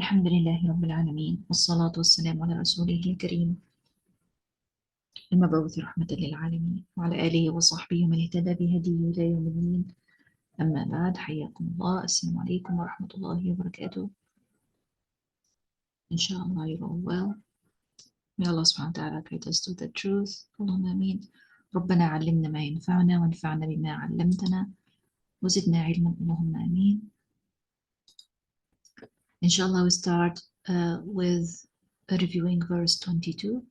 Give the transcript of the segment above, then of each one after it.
الحمد لله رب العالمين والصلاة والسلام على رسوله الكريم المبعوث رحمة للعالمين وعلى آله وصحبه ومن اهتدى بهديه إلى يوم الدين. أما بعد، حياكم الله. السلام عليكم ورحمة الله وبركاته. إن شاء الله you're all well. May Allah subhanahu wa ta'ala guide us to the truth. اللهم آمين. ربنا علمنا ما ينفعنا وانفعنا بما علمتنا وزدنا علما. اللهم آمين. Inshallah we start with reviewing verse 22.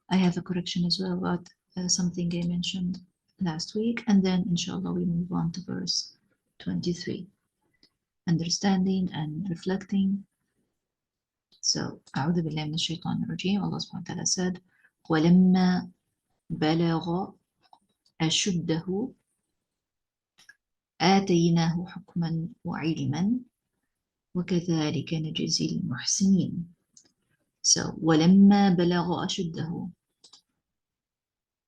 I have a correction as well about something I mentioned last week, and then inshallah we move on to verse 23. Understanding and reflecting. So, أعوذ بالله من الشيطان الرجيم. Allah subhanahu wa ta'ala said, وَلَمَّا بَلَغَ أَشُدَّهُ آتَيْنَاهُ حُكْمًا وَعِلْمًا وَكَذَلِكَ نَجْزِي الْمُحْسِنِينَ. So, وَلَمَّا بَلَغَ أَشُدَّهُ.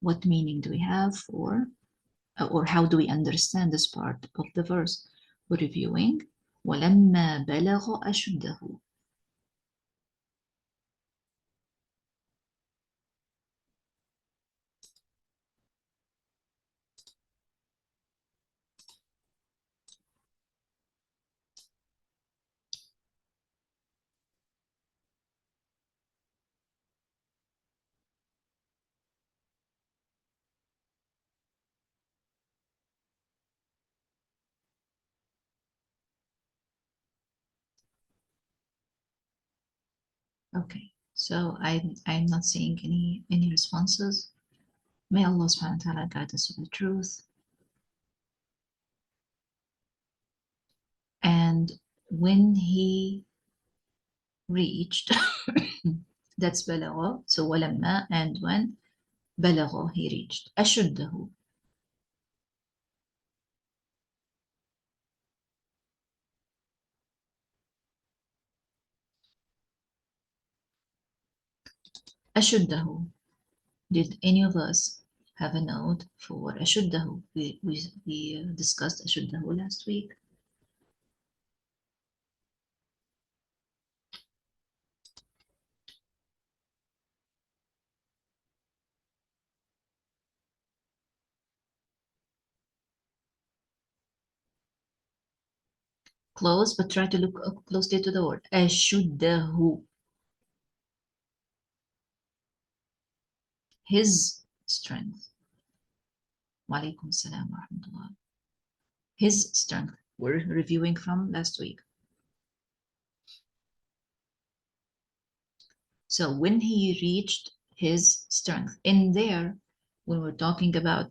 What meaning do we have for, or how do we understand this part of the verse? We're reviewing. وَلَمَّا بَلَغَ أَشُدَّهُ. Okay, so I'm not seeing any responses. May Allah subhanahu wa ta'ala guide us to the truth. And when he reached, that's بلغ, so ولما, and when بلغ, he reached. أشده. أشده. Did any of us have a note for أشده? We discussed أشده last week. Close, but try to look closely to the word. أشده. His strength. Walaikum salam wa rahmatullah. His strength. We're reviewing from last week. So when he reached his strength, in there, when we're talking about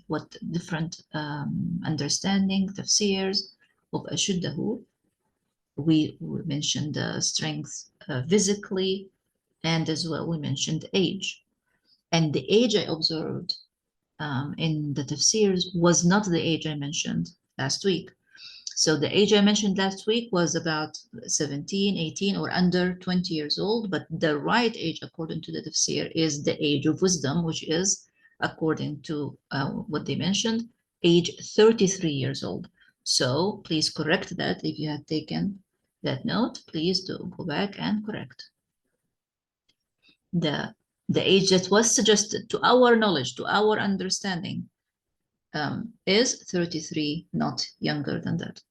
what different understanding, tafsirs of ashuddahu, we mentioned the strength physically, and as well we mentioned age. And the age I observed in the tafsirs was not the age I mentioned last week. So the age I mentioned last week was about 17, 18, or under 20 years old, but the right age according to the tafsir is the age of wisdom, which is, according to what they mentioned, age 33 years old. So please correct that. If you had taken that note, please do go back and correct. The age that was suggested to our knowledge, to our understanding, is 33, not younger than that.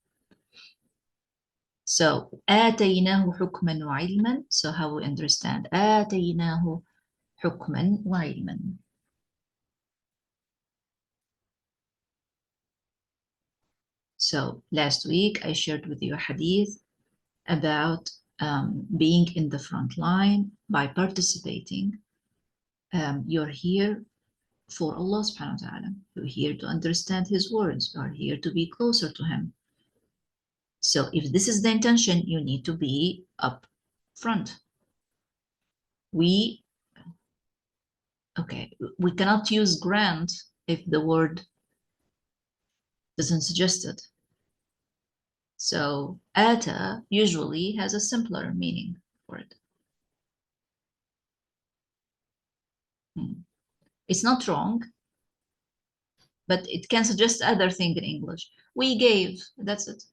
So آتيناه حكما وعلما. So how we understand آتيناه حكما وعلما. So last week I shared with you a hadith about being in the front line by participating. You're here for Allah subhanahu wa ta'ala. You're here to understand his words. You're here to be closer to him. So if this is the intention, you need to be up front. We cannot use grant if the word doesn't suggest it. So ata usually has a simpler meaning for it. It's not wrong, but it can suggest other thing in English. We gave, that's it.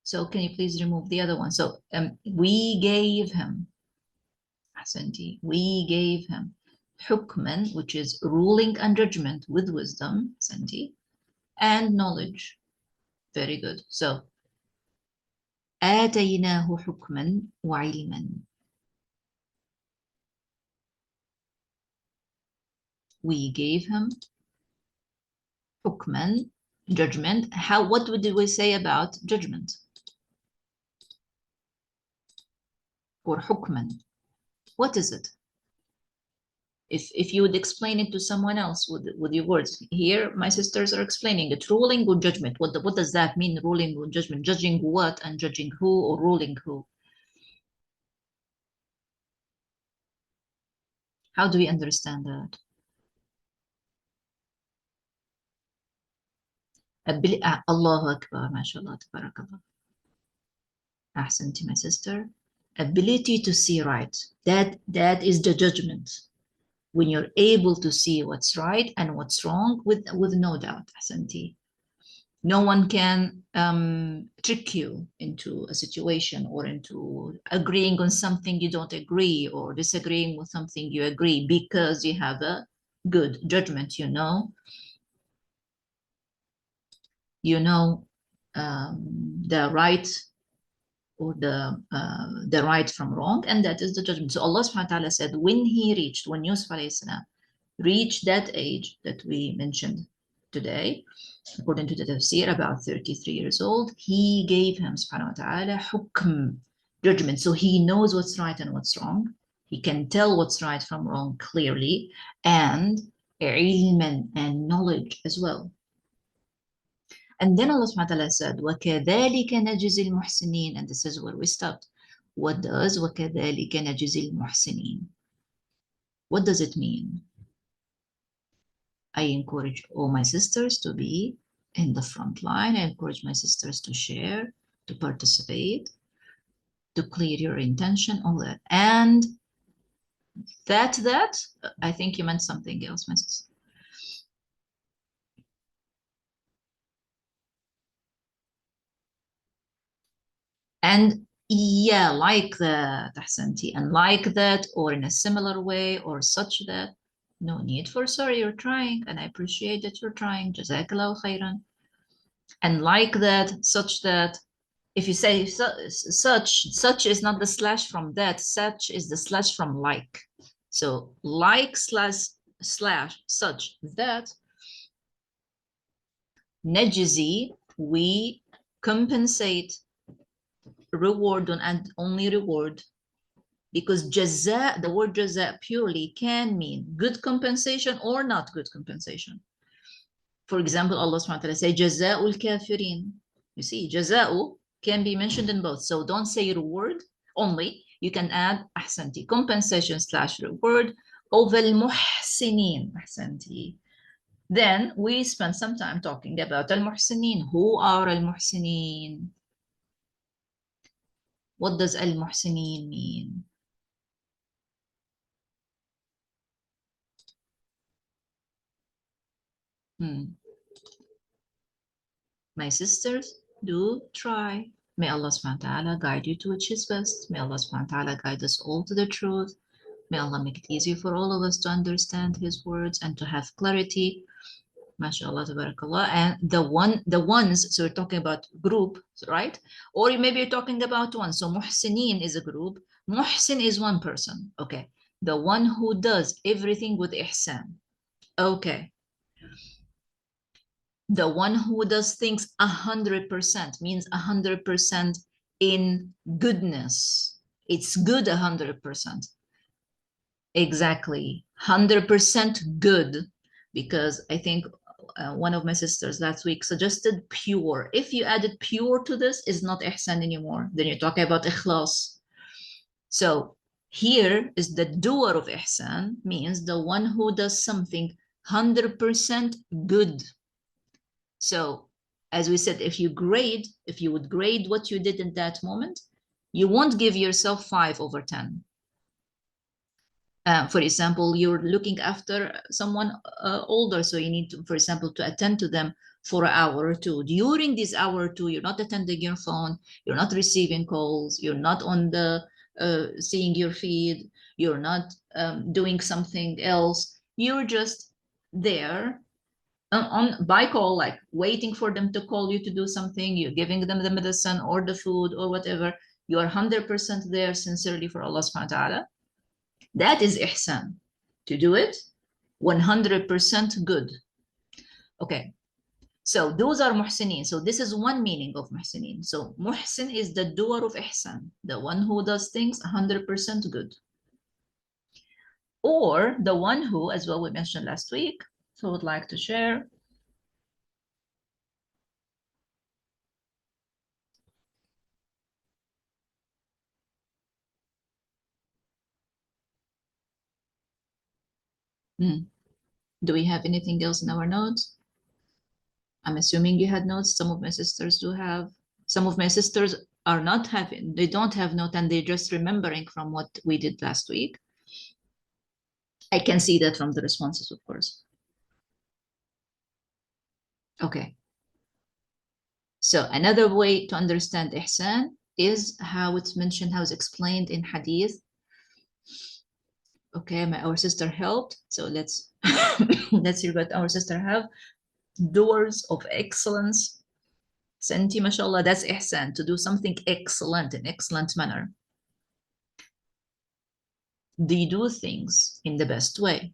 So can you please remove the other one? So we gave him. Ahsanti. We gave him. Hukman, which is ruling and judgment with wisdom. Ahsanti. And knowledge. Very good. So آتيناه حكما وعلما. We gave him حكما, judgment. What would we say about judgment? Or حكما. What is it? If you would explain it to someone else with your words. Here, my sisters are explaining it. Ruling or judgment. What does that mean, ruling or judgment? Judging what and judging who, or ruling who? How do we understand that? Allahu Akbar, mashallah, tabarakallah. Ahsanti, my sister. Ability to see right. That is the judgment. When you're able to see what's right and what's wrong with no doubt. Ahsanti. No one can trick you into a situation or into agreeing on something you don't agree, or disagreeing with something you agree, because you have a good judgment. You know the right or the right from wrong, and that is the judgment. So Allah subhanahu wa ta'ala said, when Yusuf alayhi salam reached that age that we mentioned today, according to the tafsir, about 33 years old, he gave him subhanahu wa ta'ala hukm, judgment. So he knows what's right and what's wrong. He can tell what's right from wrong clearly, and ilman, and knowledge as well. And then Allah subhanahu wa ta'ala said, وَكَذَلِكَ نَجْزِي الْمُحْسِنِينَ, and this is where we stopped. What does وَكَذَلِكَ نَجْزِي الْمُحْسِنِينَ? What does it mean? I encourage all my sisters to be in the front line. I encourage my sisters to share, to participate, to clear your intention, all that. And that, I think you meant something else, my sister. And yeah, like that, Ahsanti, and like that, or in a similar way, or such that. No need for sorry, you're trying, and I appreciate that you're trying. Jazakallahu khairan. And like that, such that. If you say such is not the slash from that, such is the slash from like. So like slash such that. Najzi, we compensate, reward and only reward, because jaza, the word jaza purely can mean good compensation or not good compensation. For example, Allah subhanahu wa ta'ala say jaza'ul kafirin. You see, jaza'u can be mentioned in both. So don't say reward only. You can add ahsanti, compensation / reward, of al-muhsinin, ahsanti. Then we spend some time talking about al-muhsinin. Who are al-muhsinin? What does al-muhsinin mean? My sisters, do try. May Allah subhanahu wa ta'ala guide you to which is best. May Allah subhanahu wa ta'ala guide us all to the truth. May Allah make it easier for all of us to understand His words and to have clarity. MashaAllah, tabarakallah. And the ones, so we're talking about group, right? Or maybe you're talking about one. So muhsinin is a group. Muhsin is one person. Okay. The one who does everything with ihsan. Okay. The one who does things 100% means 100% in goodness. It's good 100%. Exactly. 100% good. Because I think one of my sisters last week suggested pure. If you added pure to this, it's not ihsan anymore. Then you're talking about ikhlas. So here is the doer of ihsan, means the one who does something 100% good. So as we said, if you would grade what you did in that moment, you won't give yourself 5/10. For example, you're looking after someone older, so you need to, for example, to attend to them for an hour or two. During this hour or two, you're not attending your phone, you're not receiving calls, you're not on the seeing your feed, you're not doing something else. You're just there on by call, like waiting for them to call you to do something. You're giving them the medicine or the food or whatever. You are 100% there sincerely for Allah subhanahu wa ta'ala. That is ihsan. To do it 100% good. Okay, so those are muhsinin. So this is one meaning of muhsinin. So muhsin is the doer of ihsan, the one who does things 100% good. Or the one who, as well we mentioned last week, so I would like to share. Do we have anything else in our notes? I'm assuming you had notes. Some of my sisters do have. Some of my sisters are not having, they don't have note and they're just remembering from what we did last week. I can see that from the responses, of course. Okay. So another way to understand ihsan is how it's mentioned, how it's explained in hadith. Okay, our sister helped. So let's let's see what our sister have. Doors of excellence. Senti, mashallah, that's ihsan, to do something excellent in excellent manner. They do things in the best way.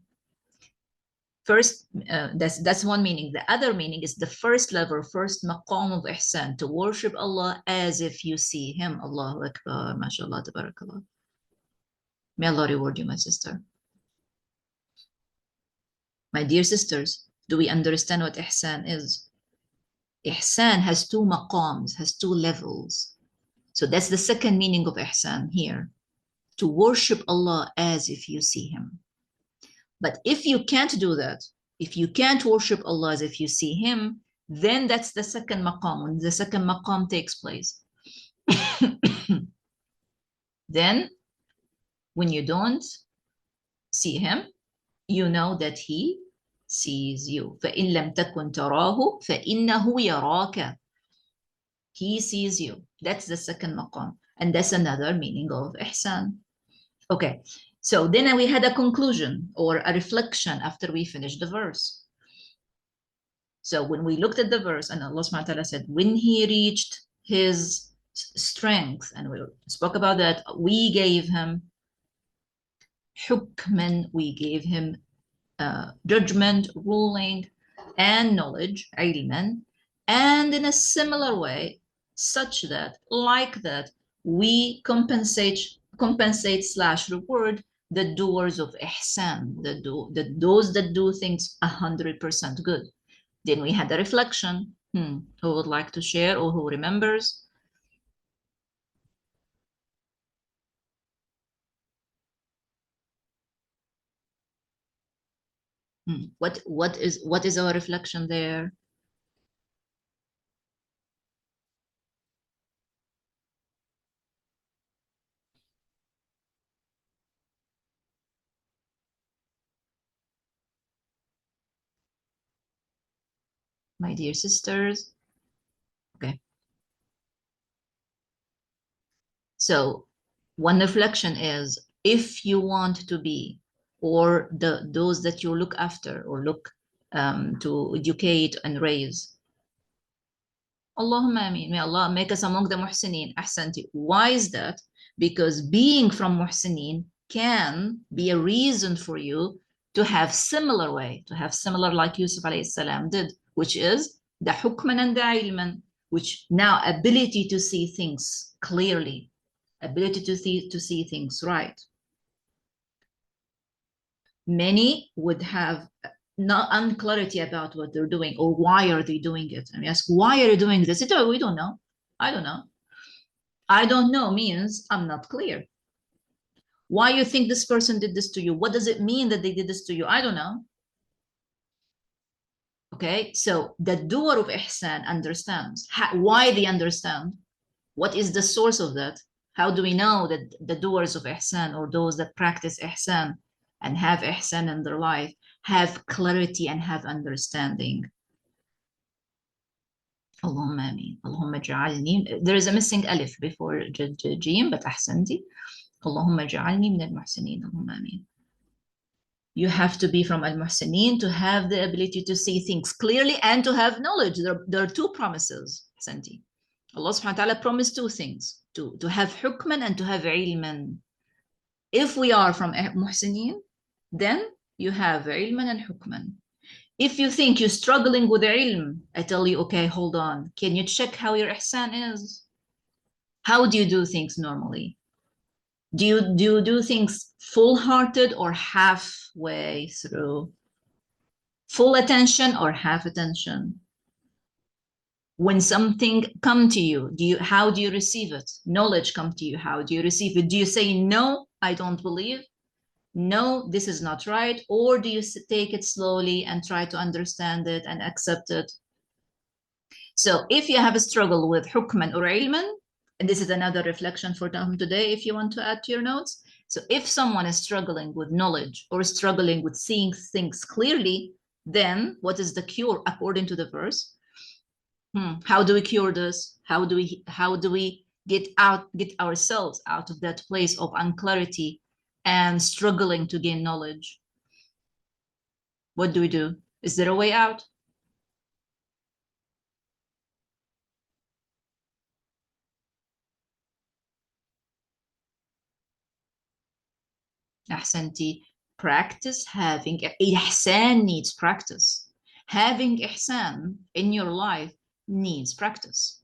First, that's one meaning. The other meaning is the first level, first maqam of ihsan, to worship Allah as if you see Him. Allahu Akbar, mashallah, tabarakallah. May Allah reward you, my sister. My dear sisters, do we understand what ihsan is? Ihsan has two maqams, has two levels. So that's the second meaning of ihsan here, to worship Allah as if you see Him. But if you can't do that, if you can't worship Allah as if you see Him, then that's the second maqam. When the second maqam takes place, then when you don't see Him, you know that He sees you. فَإِن لَمْ تَكُنْ تَرَاهُ فَإِنَّهُ يَرَاكَ. He sees you. That's the second maqam. And that's another meaning of ihsan. Okay, so then we had a conclusion or a reflection after we finished the verse. So when we looked at the verse, and Allah subhanahu wa ta'ala said, when he reached his strength, and we spoke about that, we gave him hukman, we gave him judgment, ruling, and knowledge, ilman, and in a similar way, such that, like that, we compensate / reward the doers of ihsan, those that do things 100% good. Then we had a reflection. Who would like to share or who remembers? What is our reflection there? My dear sisters. Okay. So one reflection is, if you want to be, or those that you look after or look to educate and raise. Allahumma ameen. May Allah make us among the muhsineen. Ahsanti. Why is that? Because being from muhsineen can be a reason for you to have similar way, to have similar like Yusuf alayhi salam did, which is the hukman and the ilman, which now ability to see things clearly, ability to see things right. Many would have not unclarity about what they're doing or why are they doing it. And we ask, why are you doing this? Oh, we don't know. I don't know. I don't know means I'm not clear. Why you think this person did this to you? What does it mean that they did this to you? I don't know. Okay, so the doer of ihsan understands why they understand. What is the source of that? How do we know that the doers of ihsan, or those that practice ihsan and have ihsan in their life, have clarity and have understanding? اللهم آمين. اللهم اجعلني. There is a missing ألف before جيم, but أحسنتي. اللهم اجعلني من المحسنين. اللهم آمين. You have to be from al-muhsinin to have the ability to see things clearly and to have knowledge. There are two promises. أحسنتي. Allah subhanahu wa ta'ala promised two things, to have hukman and to have ilman. If we are from muhsinin, then you have ilman and hukman. If you think you're struggling with ilm, I tell you, okay, hold on. Can you check how your ihsan is? How do you do things normally? Do you do things full-hearted or halfway through? Full attention or half attention? When something come to you, how do you receive it? Knowledge come to you, how do you receive it? Do you say, no, I don't believe? No, this is not right? Or do you take it slowly and try to understand it and accept it? So if you have a struggle with hukman or ilman, and this is another reflection for today if you want to add to your notes. So if someone is struggling with knowledge or struggling with seeing things clearly, then what is the cure according to the verse? How do we cure this? How do we get ourselves out of that place of unclarity and struggling to gain knowledge? What do we do? Is there a way out? أحسنتي. Practice having ihsan needs practice. Having ihsan in your life needs practice.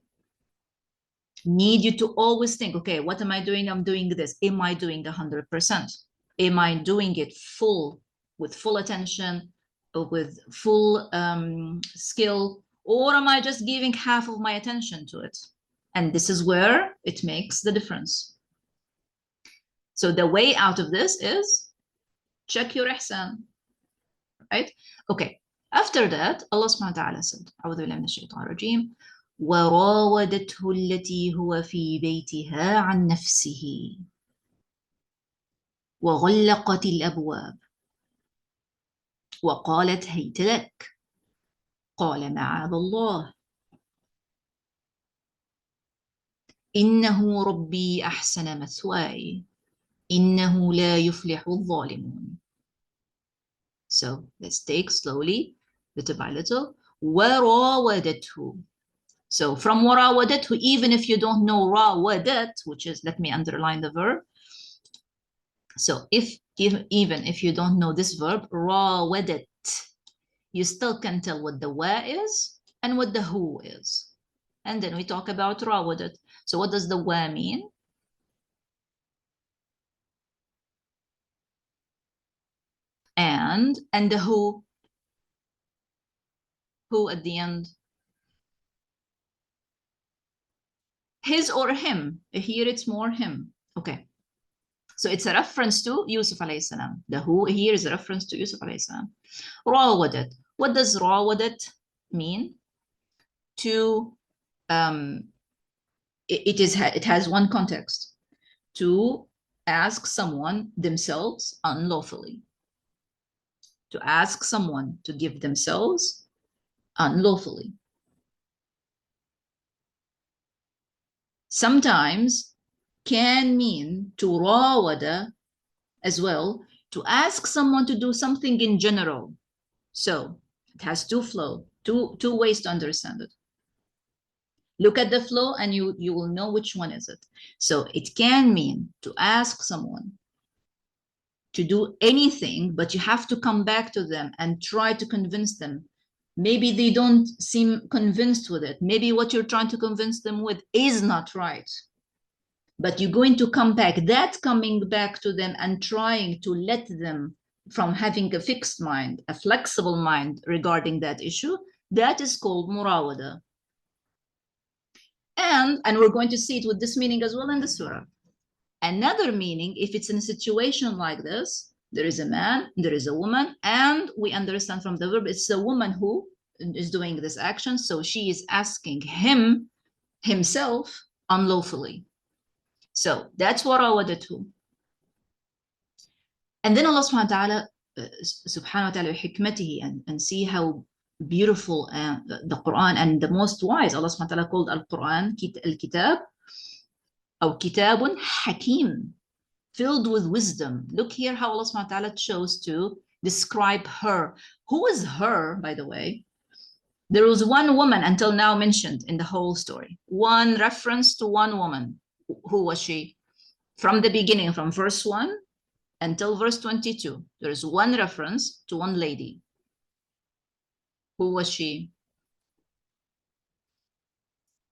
Need you to always think, okay, what am I doing? I'm doing this. Am I doing 100%? Am I doing it with full attention, with full skill, or am I just giving half of my attention to it? And this is where it makes the difference. So the way out of this is check your ihsan, right? Okay. After that, Allah subhanahu wa ta'ala said, أعوذ بالله من الشيطان الرجيم, وراودته التي هو في بيتها عن نفسه وغلقت الأبواب وقالت هيت لك قال معاذ الله إنه ربي أحسن مثواي إنه لا يفلح الظالمون. So let's take slowly, little by little. وراودته. So from وراودته, even if you don't know راودت, which is, let me underline the verb. So even if you don't know this verb, راودت, you still can tell what the wa is and what the who is. And then we talk about راودت. So what does the wa mean? And the who at the end? His or him. Here it's more him. Okay. So it's a reference to Yusuf alayhi salam. The who here is a reference to Yusuf alayhi salam. راودت. What does راودت mean? To it has one context. To ask someone themselves unlawfully. To ask someone to give themselves unlawfully. Sometimes can mean to rawada as well, to ask someone to do something in general. So it has two ways to understand it. Look at the flow and you will know which one is it. So it can mean to ask someone to do anything, but you have to come back to them and try to convince them. Maybe they don't seem convinced with it. Maybe what you're trying to convince them with is not right. But you're going to come back, that coming back to them and trying to let them from having a fixed mind, a flexible mind regarding that issue, that is called murawada. And we're going to see it with this meaning as well in the surah. Another meaning, if it's in a situation like this, there is a man, there is a woman, and we understand from the verb, it's a woman who is doing this action. So she is asking himself unlawfully. So that's what rawadatu. And then Allah subhanahu wa ta'ala hikmatihi, and see how beautiful, the Quran, and the most wise. Allah subhanahu wa ta'ala called Al-Quran Al-Kitab, or Kitabun Hakim, filled with wisdom. Look here how Allah subhanahu wa ta'ala chose to describe her. Who is her, by the way? There was one woman until now mentioned in the whole story. One reference to one woman. Who was she? From the beginning, from verse 1 until verse 22, there is one reference to one lady. Who was she?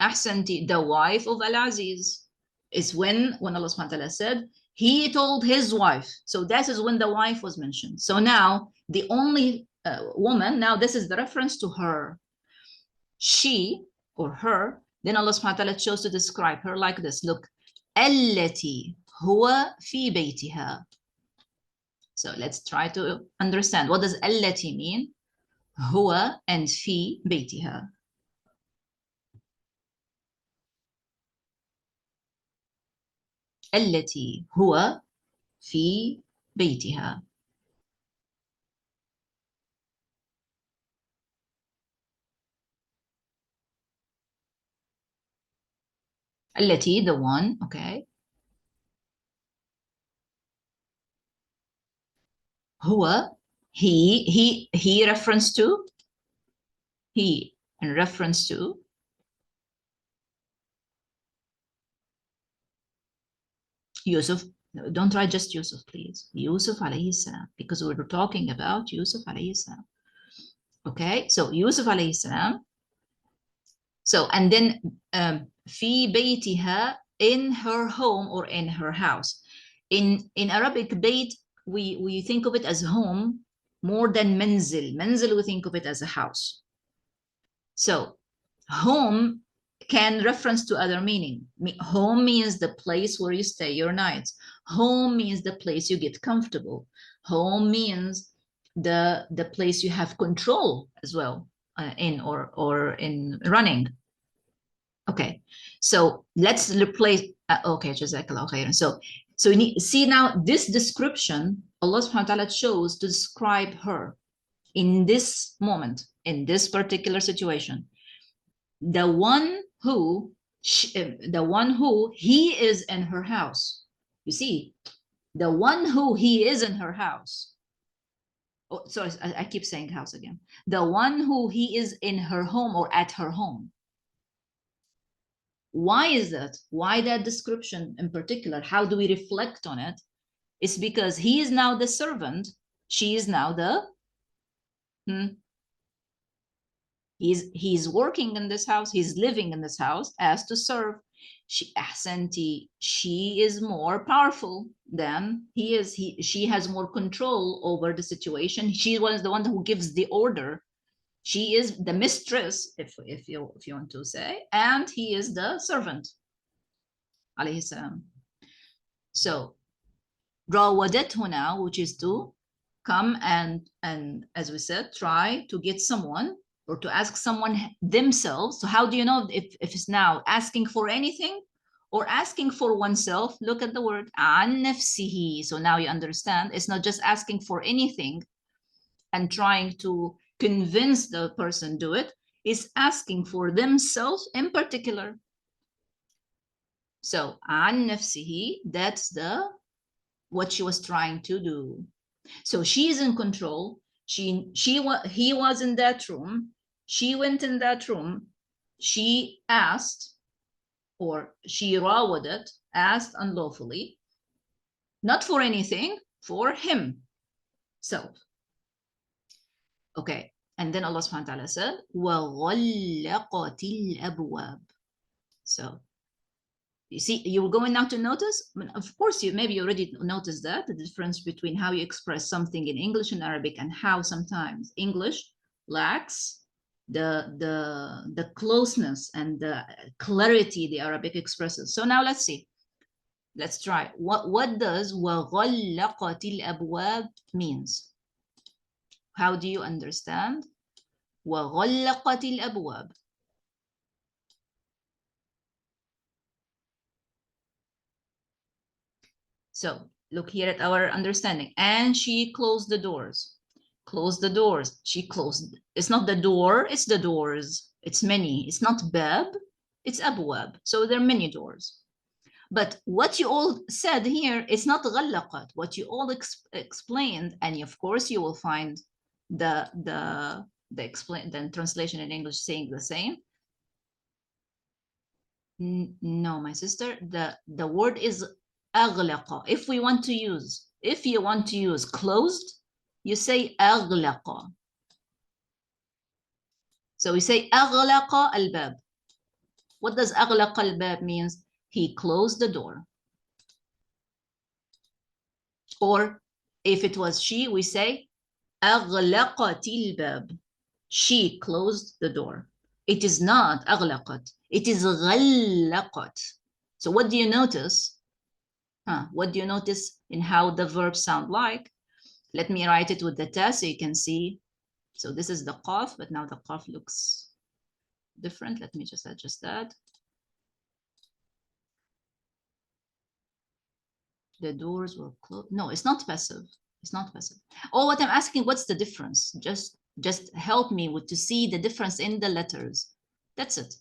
Ahsanti, the wife of Al-Aziz. Is when Allah subhanahu wa ta'ala said, he told his wife. So that is when the wife was mentioned. So now the only woman, now this is the reference to her. She or her, then Allah subhanahu wa ta'ala chose to describe her like this. Look, التي هو في بيتها. So let's try to understand. What does التي mean? هو and في بيتها. التي هو في بيتها. التي, the one, okay. هو, he reference to, he in reference to, Yusuf. Don't write just Yusuf, please. Yusuf alayhi salam, because we're talking about Yusuf alayhi salam. Okay, so Yusuf alayhi salam. So, and then في بيتها, in her home or in her house. In Arabic, bait, we think of it as home more than منزل. منزل, we think of it as a house. So home can reference to other meaning. Home means the place where you stay your nights. Home means the place you get comfortable. Home means the place you have control as well in or in running. Okay, so let's replace. Okay, Jazakallah khairan. So you need, see now this description Allah subhanahu wa ta'ala chose to describe her in this moment, in this particular situation. The one who he is in her house. You see, the one who he is in her house. Oh, sorry, I keep saying house again. The one who he is in her home or at her home. Why is that? Why that description in particular? How do we reflect on it? It's because he is now the servant. She is now the he's working in this house, he's living in this house as to serve. She is more powerful than he is. She has more control over the situation. She was the one who gives the order. She is the mistress, if you want to say, and he is the servant. Alayhi salam. So راودته now, which is to come and as we said, try to get someone or to ask someone themselves. So how do you know if it's now asking for anything or asking for oneself? Look at the word عن نفسه. So now you understand it's not just asking for anything and trying to convince the person do it. It's asking for themselves in particular. So عن نفسه, that's what she was trying to do. So she's in control. He was in that room. She went in that room. She asked, or she rawadat, asked unlawfully, not for anything, for him. So, okay. And then Allah subhanahu wa ta'ala said, وَغَلَّقَتِ الْأَبْوَابِ. So, you see, you're going now to notice, I mean, of course, maybe you already noticed that, the difference between how you express something in English and Arabic and how sometimes English lacks the closeness and the clarity the Arabic expresses. So now let's see. Let's try. What does وَغَلَّقَتِ الْأَبْوَابِ means? How do you understand وَغَلَّقَتِ الْأَبْوَابِ? So look here at our understanding. And she closed the doors. close the doors. She closed. It's not the door, it's the doors. It's many. It's not bab, it's abwab. So there are many doors. But what you all said here, it's not غلقت. What you all explained, and of course you will find the translation in English saying the same. No, my sister, the word is أغلق. If you want to use closed, you say أغلق. So we say أغلق الباب. What does أغلق الباب means? He closed the door. Or if it was she, we say أغلقت الباب. She closed the door. It is not أغلقت. It is غلقت. So what do you notice? What do you notice in how the verbs sound like? Let me write it with the ta so you can see. So this is the qaf, but now the qaf looks different. Let me just adjust that. The doors were closed. No, it's not passive. It's not passive. Oh, what I'm asking, what's the difference? Just help me to see the difference in the letters. That's it.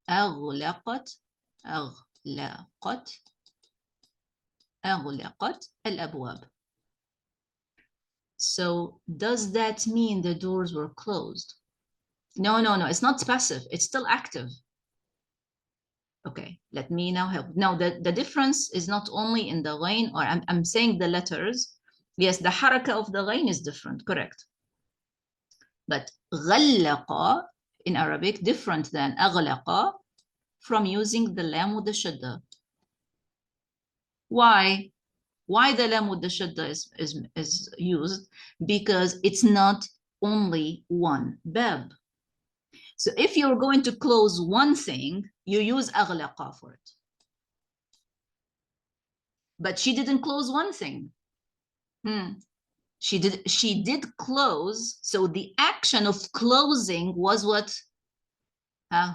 أغلقت الأبواب. So does that mean the doors were closed? No, it's not passive. It's still active. Okay, let me now help. Now, the difference is not only in the ghain, or I'm saying the letters. Yes, the haraka of the ghain is different, correct. But غلق in Arabic, different than أغلق from using the lam with the shadda. Why? Why the lam with the shadda is used? Because it's not only one bab. So if you're going to close one thing, you use أغلق for it. But she didn't close one thing. She did close. So the action of closing was what?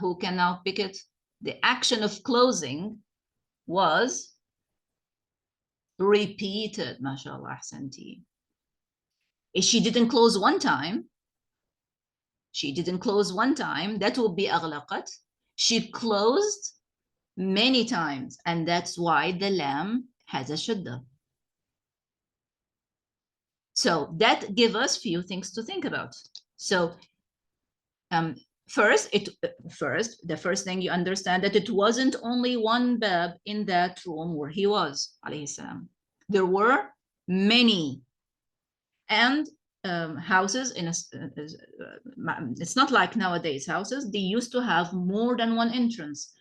Who can now pick it? The action of closing was repeated. MashaAllah, ahsanti. If she didn't close one time, that would be أغلقت. She closed many times, and that's why the lam has a shadda. So that gives us few things to think about. So the first thing you understand that it wasn't only one bab in that room where he was, alayhi salam. There were many. And houses it's not like nowadays houses. They used to have more than one entrance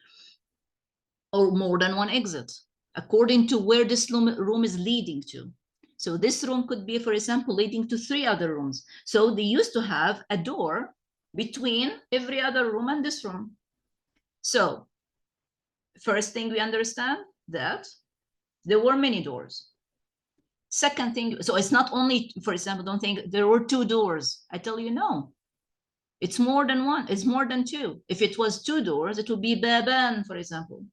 or more than one exit, according to where this room is leading to. So this room could be, for example, leading to 3 other rooms. So they used to have a door between every other room and this room. So first thing we understand that there were many doors. Second thing, so it's not only, for example, don't think there were 2 doors. I tell you, no. It's more than one. It's more than 2. If it was 2 doors, it would be baban, for example.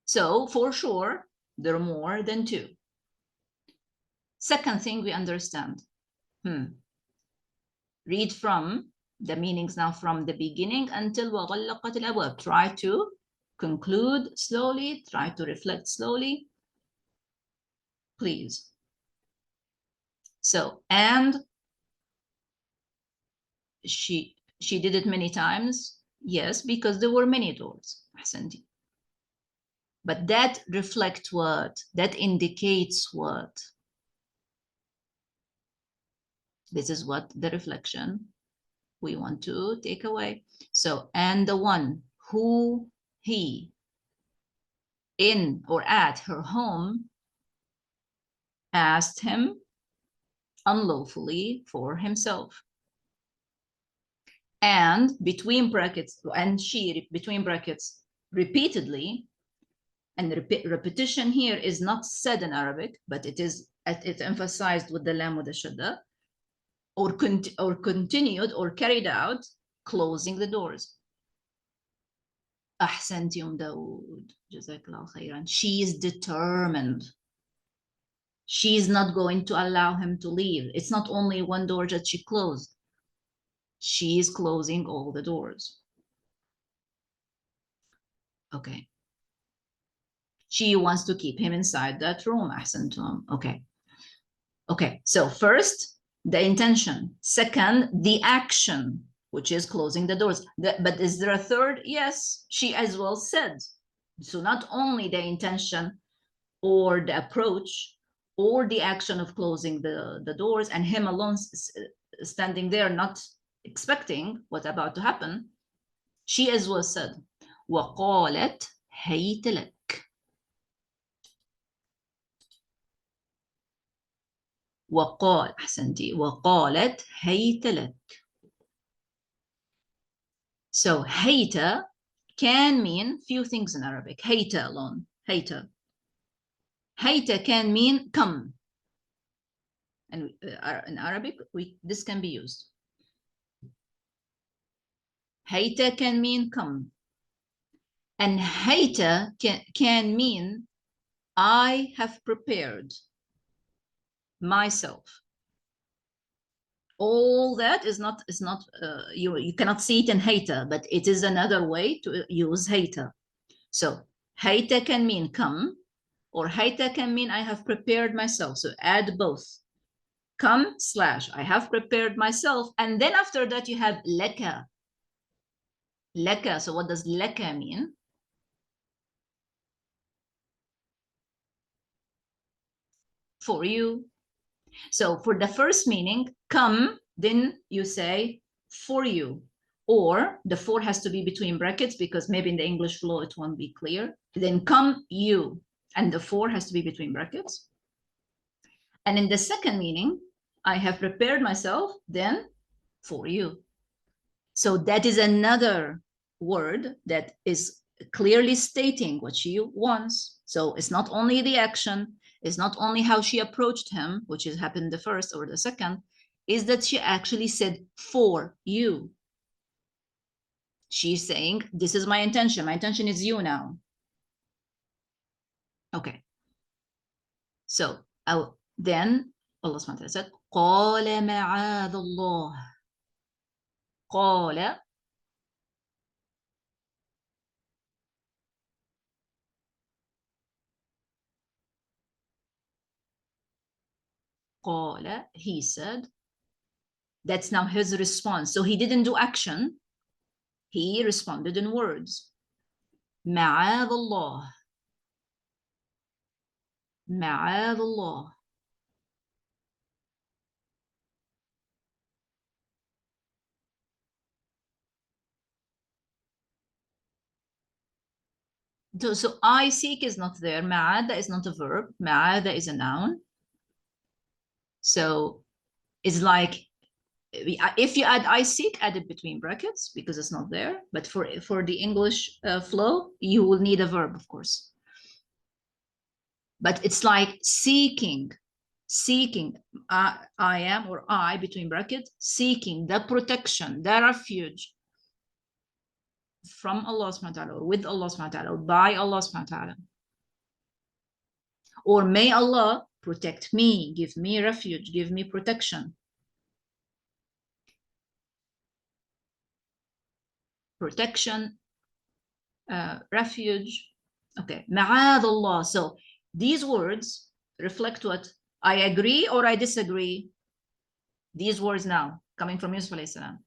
So for sure, there are more than 2. Second thing we understand. Read from the meanings now from the beginning until وَغَلَّقَتِ الْأَبْوَابِ. Try to conclude slowly. Try to reflect slowly. Please. So, and she did it many times. Yes, because there were many doors. But that reflects what? That indicates what? This is what the reflection we want to take away. So, and the one who he in or at her home asked him unlawfully for himself. And between brackets, and she between brackets repeatedly, and repetition here is not said in Arabic, but it's emphasized with the lam with the shadda, or continued or carried out closing the doors. Ahsanti Dawood, Jazakallah khairan. She is determined. She's not going to allow him to leave. It's not only one door that she closed. She is closing all the doors. Okay. She wants to keep him inside that room. أحسنتم. Okay. Okay. So first, the intention. Second, the action, which is closing the doors. But is there a third? Yes, she as well said. So not only the intention or the approach or the action of closing the doors and him alone standing there not expecting what's about to happen, she as well said وقالت هيت لك. وقالت هيت لك. So هيت can mean few things in Arabic. هيت alone. هيت can mean come. And in Arabic, this can be used. هيت can mean come. And هيت can mean I have prepared myself. All that is not you cannot see it in هيت, but it is another way to use هيت. So هيت can mean come, or هيت can mean I have prepared myself. So add both. Come / I have prepared myself, and then after that you have لك. لك. So what does لك mean? For you. So for the first meaning, come, then you say for you, or the for has to be between brackets because maybe in the English flow it won't be clear. Then come you, and the for has to be between brackets. And in the second meaning, I have prepared myself, then for you. So that is another word that is clearly stating what she wants. So it's not only the action, it's not only how she approached him, which has happened the first or the second, is that she actually said for you. She's saying, this is my intention. My intention is you now. Okay. So then Allah subhanahu wa ta'ala said, قال معاذ الله. قال, he said. That's now his response. So he didn't do action. He responded in words. معاذ الله. معاذ الله. So I seek is not there. معاذ is not a verb. معاذ is a noun. So it's like, if you add I seek, add it between brackets because it's not there. But for the English flow, you will need a verb, of course. But it's like seeking, I am, or I between brackets, seeking the protection, the refuge from Allah subhanahu wa ta'ala, or with Allah subhanahu wa ta'ala, or by Allah subhanahu wa ta'ala. Or may Allah protect me, give me refuge, give me protection. Protection, refuge. Okay, ma'ad Allah. So these words reflect what? I agree or I disagree. These words now coming from Yusuf alayhi salam.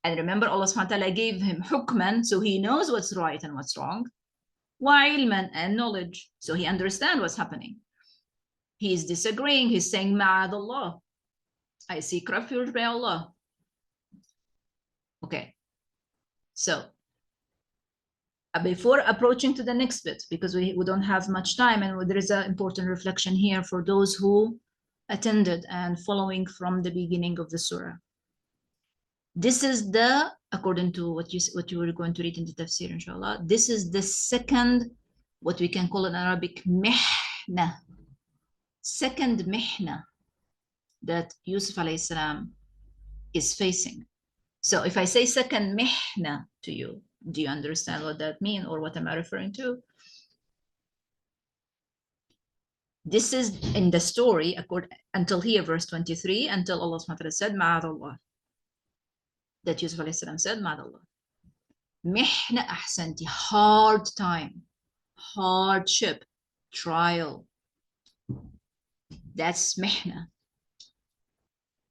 And remember, Allah subhanahu wa ta'ala gave him hukman, so he knows what's right and what's wrong. Wa ilman, and knowledge, so he understands what's happening. He's disagreeing, he's saying ma'ad Allah. I seek refuge by Allah. Okay. So before approaching to the next bit, because we don't have much time, and there is an important reflection here for those who attended and following from the beginning of the surah. This is the, according to what you were going to read in the tafsir, inshallah, this is the second, what we can call in Arabic, mihna. Second mihna that Yusuf alayhi salam is facing. So if I say second mihna to you, do you understand what that means or what am I referring to? This is in the story, until here, verse 23, until Allah subhanahu wa ta'ala said, Ma'adallah. That Yusuf alayhi salam said, Ma'adallah. Mihna ahsanti, hard time, hardship, trial. That's mihna.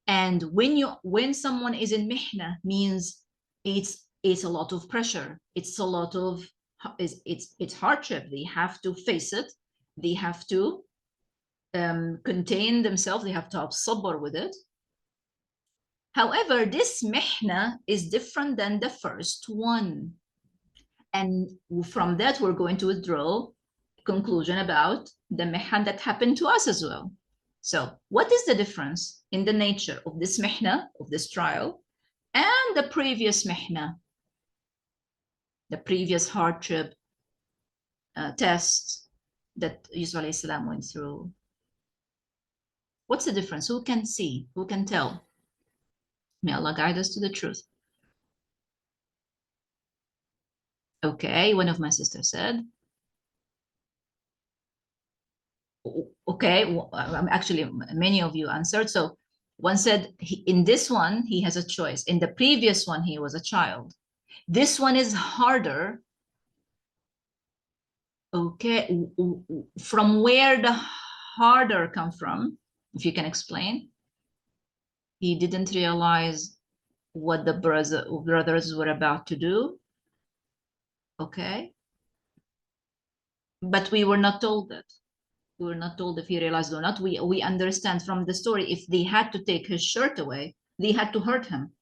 And when someone is in mihna, means it's a lot of pressure. It's a lot of it's hardship. They have to face it. They have to contain themselves. They have to have sabr with it. However, this mihna is different than the first one. And from that, we're going to draw a conclusion about the mihna that happened to us as well. So what is the difference in the nature of this mihna, of this trial, and the previous mihna, the previous hardship test that Yusuf alayhi salam went through? What's the difference? Who can see? Who can tell? May Allah guide us to the truth. Okay, one of my sisters said. Okay, actually, many of you answered. So one said, in this one, he has a choice. In the previous one, he was a child. This one is harder. Okay, from where the harder come from, if you can explain? He didn't realize what the brothers were about to do. Okay. But we were not told that. We were not told if he realized or not. We understand from the story, if they had to take his shirt away, they had to hurt him.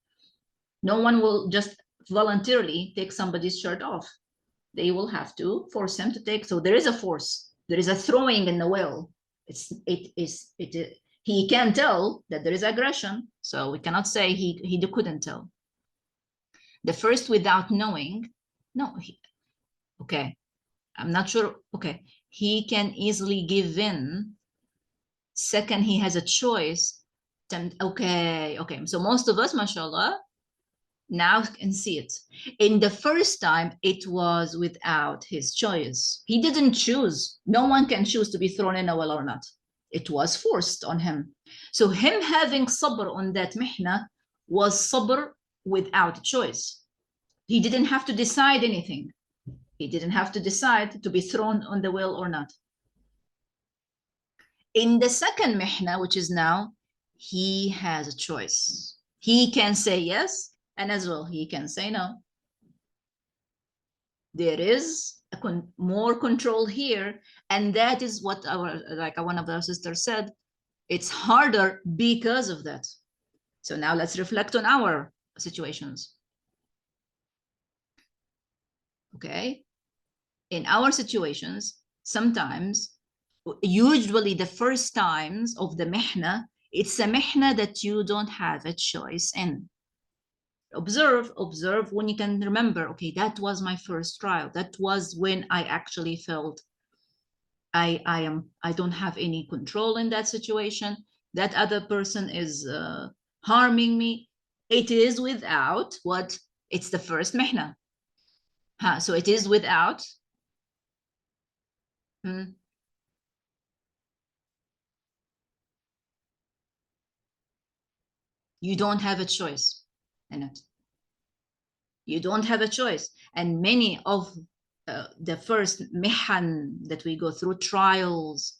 No one will just voluntarily take somebody's shirt off. They will have to force him to take. So there is a force. There is a throwing in the will. He can tell that there is aggression. So we cannot say he couldn't tell. The first, without knowing, no. Okay, I'm not sure. Okay, he can easily give in. Second, he has a choice. Okay. So most of us, mashallah, now can see it. In the first time, it was without his choice. He didn't choose. No one can choose to be thrown in a well or not. It was forced on him. So him having sabr on that mihna was sabr without choice. He didn't have to decide anything. He didn't have to decide to be thrown on the well or not. In the second mihna, which is now, he has a choice. He can say yes, and as well, he can say no. There is more control here, and that is what one of our sisters said, it's harder because of that. So now let's reflect on our situations. Okay, in our situations, sometimes, usually the first times of the mihna, it's a mihna that you don't have a choice in. Observe when you can remember, okay, that was my first trial. That was when I actually felt I don't have any control in that situation. That other person is harming me. It is without what? It's the first mihna. So it is without. You don't have a choice in it. You don't have a choice. And many of the first mihan that we go through, trials,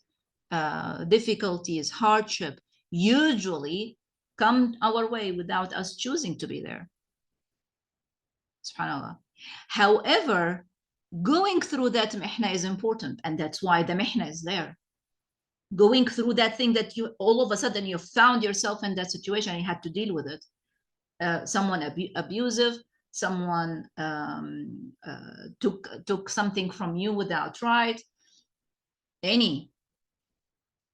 difficulties, hardship, usually come our way without us choosing to be there. SubhanAllah. However, going through that mihna is important, and that's why the mihna is there. Going through that thing that you all of a sudden you found yourself in that situation and you had to deal with it. Someone abusive, someone took something from you without right, any.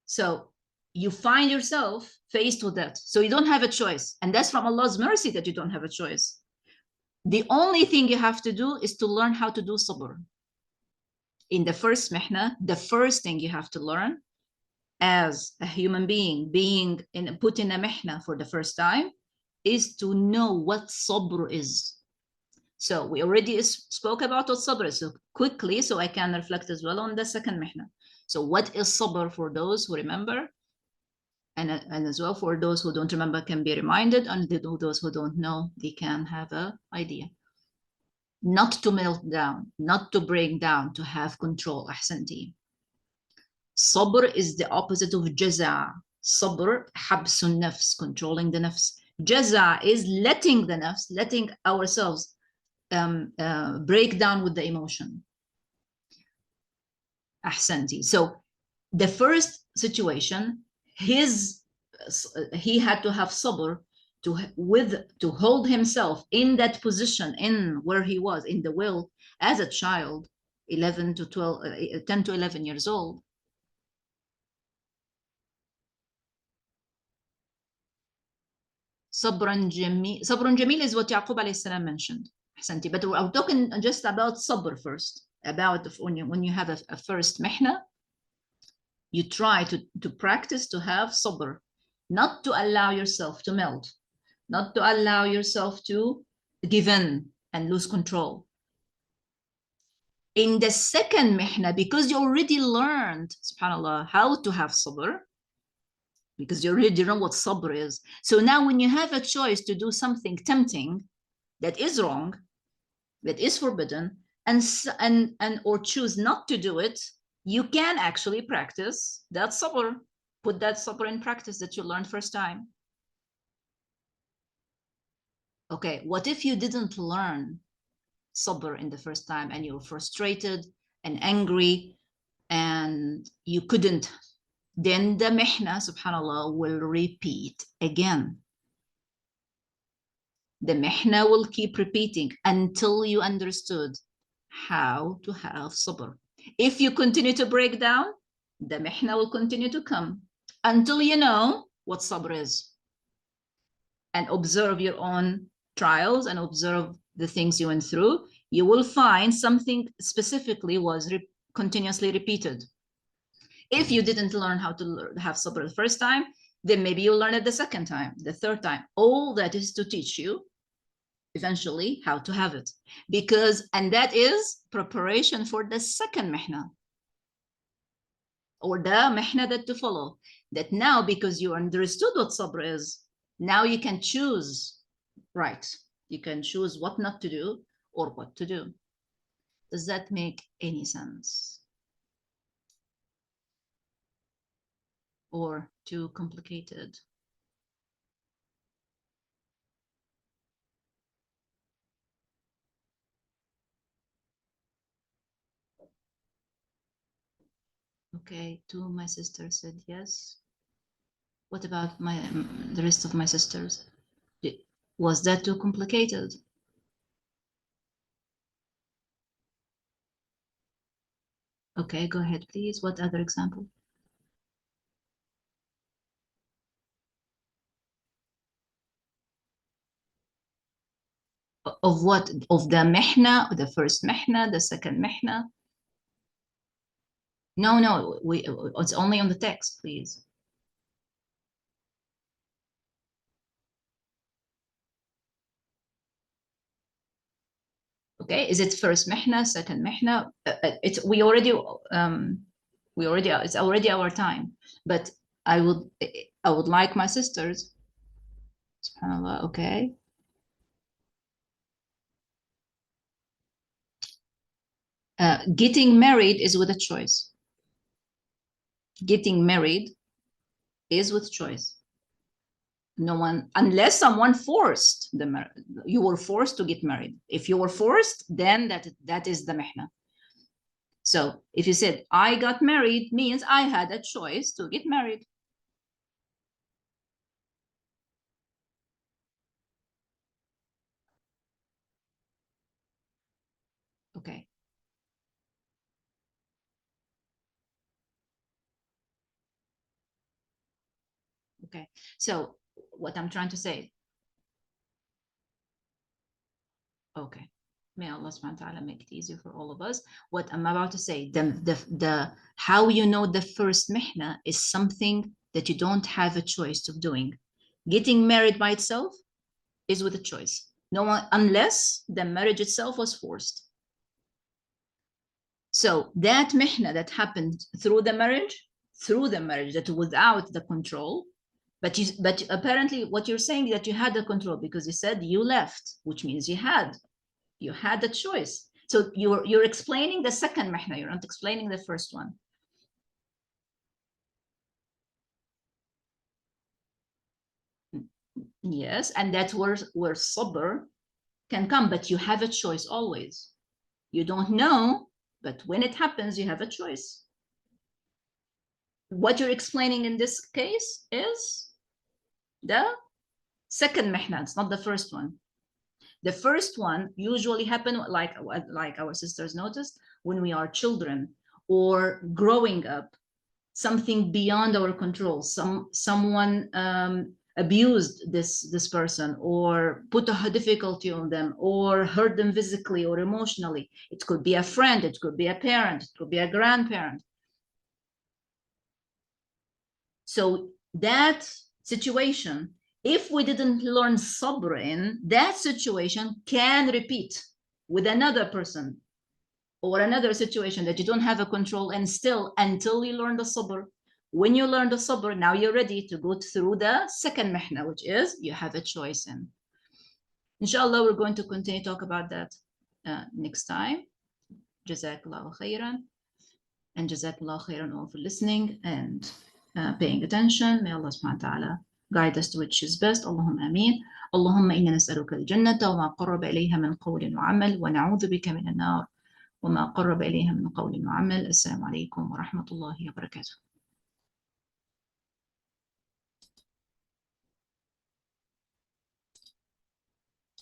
So you find yourself faced with that. So you don't have a choice. And that's from Allah's mercy that you don't have a choice. The only thing you have to do is to learn how to do sabr. In the first mihna, the first thing you have to learn as a human being put in a mihna for the first time is to know what sabr is. So we already spoke about what sabr is, so quickly, so I can reflect as well on the second mihna. So what is sabr for those who remember? And as well for those who don't remember can be reminded, and those who don't know, they can have an idea. Not to melt down, not to break down, to have control. أحسنتي. Sabr is the opposite of jaza. Sabr, حبس النفس, controlling the nafs. Jaza is letting the nafs, letting ourselves break down with the emotion. أحسنتي. So the first situation, he had to have sabr to hold himself in that position, in where he was in the will as a child, 11 to 12, 10 to 11 years old. Sabrun Jamil is what Yaqub alayhi salam mentioned. But I'm talking just about sabr first, about when you have a first mihna, you try to practice to have sabr, not to allow yourself to melt, not to allow yourself to give in and lose control. In the second mihna, because you already learned, subhanAllah, how to have sabr, because you already know what sabr is. So now when you have a choice to do something tempting that is wrong, that is forbidden, and or choose not to do it, you can actually practice that sabr. Put that sabr in practice that you learned first time. Okay, what if you didn't learn sabr in the first time and you were frustrated and angry and you couldn't? Then the mihna, subhanAllah, will repeat again. The mihna will keep repeating until you understood how to have sabr. If you continue to break down, the mihna will continue to come until you know what sabr is. And observe your own trials and observe the things you went through. You will find something specifically was continuously repeated. If you didn't learn how to have sabr the first time, then maybe you'll learn it the second time, the third time. All that is to teach you eventually how to have it, and that is preparation for the second mihna, or the mihna that to follow. That now, because you understood what sabr is, now you can choose right. You can choose what not to do or what to do. Does that make any sense? Or too complicated? Okay, two of my sisters said yes. What about the rest of my sisters? Was that too complicated? Okay, go ahead, please. What other example? Of what? Of the mihna, the first mihna, the second mihna? No, it's only on the text, please. Okay, is it first mihna, second mihna? It's it's already our time. But I would like my sisters. SubhanAllah, okay. Getting married is with a choice. Getting married is with choice. No one, unless someone forced you were forced to get married. If you were forced, then that is the mihna. So if you said I got married, means I had a choice to get married. Okay. Okay, so what I'm trying to say, okay, may Allah subhanahu wa ta'ala make it easier for all of us. What I'm about to say, the how you know the first mihna is something that you don't have a choice of doing. Getting married by itself is with a choice. No one, unless the marriage itself was forced. So that mihna that happened through the marriage, that without the control, but apparently what you're saying is that you had the control, because you said you left, which means you had the choice. So you're explaining the second mihna, you're not explaining the first one. Yes, and that's where sabr can come, but you have a choice always. You don't know, but when it happens, you have a choice. What you're explaining in this case is the second mihna, it's not the first one. The first one usually happen like our sisters noticed when we are children or growing up, something beyond our control. Someone abused this person or put a difficulty on them or hurt them physically or emotionally. It could be a friend, it could be a parent, it could be a grandparent. So that situation, if we didn't learn sabr in, that situation can repeat with another person or another situation that you don't have a control, and still until you learn the sabr. When you learn the sabr, now you're ready to go through the second mihna, which is you have a choice in. Inshallah, we're going to continue to talk about that next time. Jazakallahu khairan. And Jazakallahu khairan all for listening and paying attention. May Allah subhanahu wa ta'ala guide us to which is best. Allahumma ameen. اللهم إنا نسألك الجنة وما قرب إليها من قول وعمل ونعوذ بك من النار وما قرب إليها من قول وعمل. السلام عليكم ورحمة الله وبركاته.